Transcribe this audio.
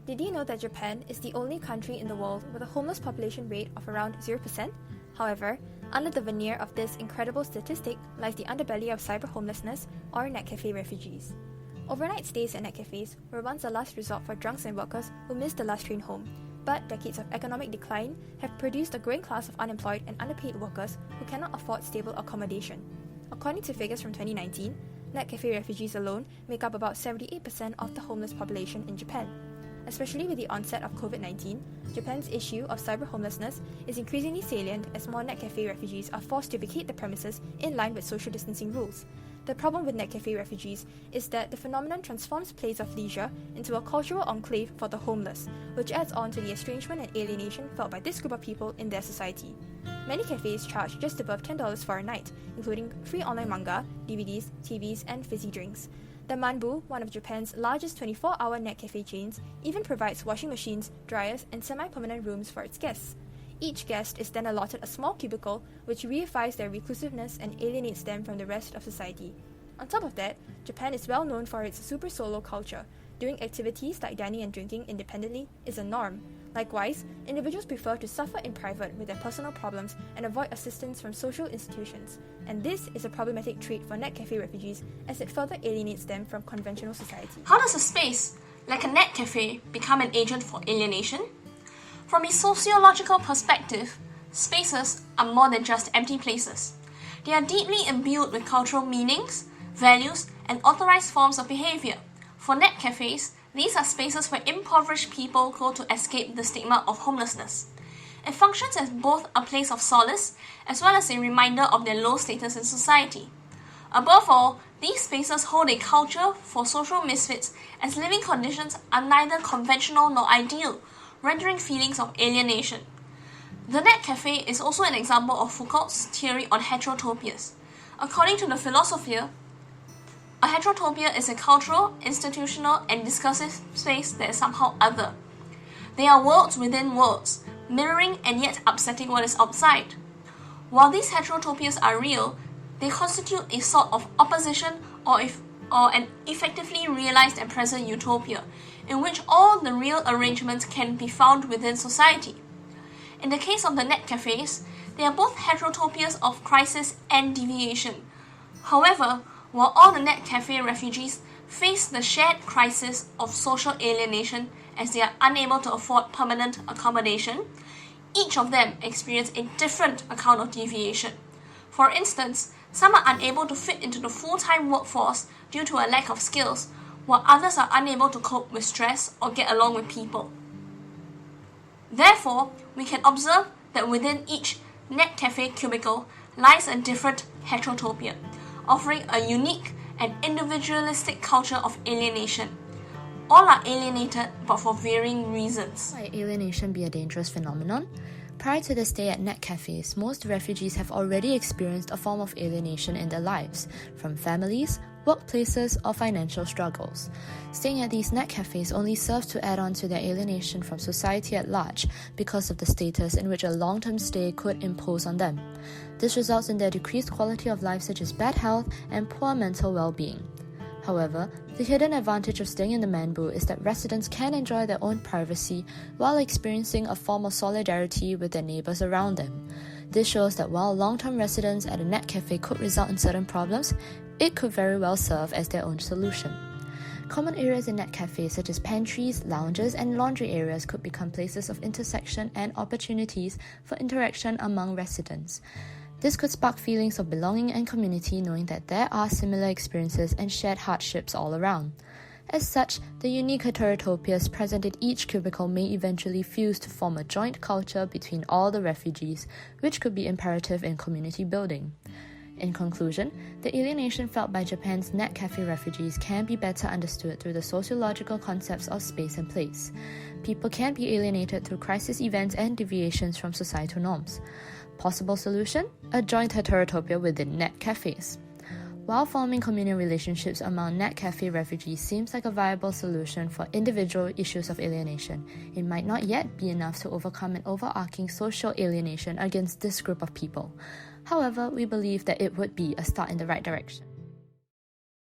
Did you know that Japan is the only country in the world with a homeless population rate of around 0%? However, under the veneer of this incredible statistic lies the underbelly of cyber homelessness or net cafe refugees. Overnight stays at net cafes were once a last resort for drunks and workers who missed the last train home, but decades of economic decline have produced a growing class of unemployed and underpaid workers who cannot afford stable accommodation. According to figures from 2019, net cafe refugees alone make up about 78% of the homeless population in Japan. Especially with the onset of COVID-19, Japan's issue of cyber homelessness is increasingly salient as more net cafe refugees are forced to vacate the premises in line with social distancing rules. The problem with net cafe refugees is that the phenomenon transforms place of leisure into a cultural enclave for the homeless, which adds on to the estrangement and alienation felt by this group of people in their society. Many cafes charge just above $10 for a night, including free online manga, DVDs, TVs, and fizzy drinks. The Manbu, one of Japan's largest 24-hour net cafe chains, even provides washing machines, dryers, and semi-permanent rooms for its guests. Each guest is then allotted a small cubicle, which reifies their reclusiveness and alienates them from the rest of society. On top of that, Japan is well known for its super solo culture. Doing activities like dining and drinking independently is a norm. Likewise, individuals prefer to suffer in private with their personal problems and avoid assistance from social institutions. And this is a problematic trait for net cafe refugees as it further alienates them from conventional society. How does a space, like a net cafe, become an agent for alienation? From a sociological perspective, spaces are more than just empty places. They are deeply imbued with cultural meanings, values, and authorized forms of behavior. For net cafes, these are spaces where impoverished people go to escape the stigma of homelessness. It functions as both a place of solace as well as a reminder of their low status in society. Above all, these spaces hold a culture for social misfits as living conditions are neither conventional nor ideal, rendering feelings of alienation. The net cafe is also an example of Foucault's theory on heterotopias. According to the philosopher, a heterotopia is a cultural, institutional, and discursive space that is somehow other. They are worlds within worlds, mirroring and yet upsetting what is outside. While these heterotopias are real, they constitute a sort of opposition or an effectively realized and present utopia, in which all the real arrangements can be found within society. In the case of the net cafes, they are both heterotopias of crisis and deviation. However, while all the net cafe refugees face the shared crisis of social alienation as they are unable to afford permanent accommodation, each of them experience a different account of deviation. For instance, some are unable to fit into the full-time workforce due to a lack of skills, while others are unable to cope with stress or get along with people. Therefore, we can observe that within each net cafe cubicle lies a different heterotopia, offering a unique and individualistic culture of alienation. All are alienated, but for varying reasons. Might alienation be a dangerous phenomenon? Prior to their stay at net cafes, most refugees have already experienced a form of alienation in their lives, from families, workplaces, or financial struggles. Staying at these net cafes only serves to add on to their alienation from society at large because of the status in which a long-term stay could impose on them. This results in their decreased quality of life such as bad health and poor mental well-being. However, the hidden advantage of staying in the Manbu is that residents can enjoy their own privacy while experiencing a form of solidarity with their neighbors around them. This shows that while long-term residence at a net cafe could result in certain problems, it could very well serve as their own solution. Common areas in net cafes such as pantries, lounges, and laundry areas could become places of intersection and opportunities for interaction among residents. This could spark feelings of belonging and community, knowing that there are similar experiences and shared hardships all around. As such, the unique heterotopias present in each cubicle may eventually fuse to form a joint culture between all the refugees, which could be imperative in community building. In conclusion, the alienation felt by Japan's net cafe refugees can be better understood through the sociological concepts of space and place. People can be alienated through crisis events and deviations from societal norms. Possible solution? A joint heterotopia within net cafes. While forming communal relationships among net cafe refugees seems like a viable solution for individual issues of alienation, it might not yet be enough to overcome an overarching social alienation against this group of people. However, we believe that it would be a start in the right direction.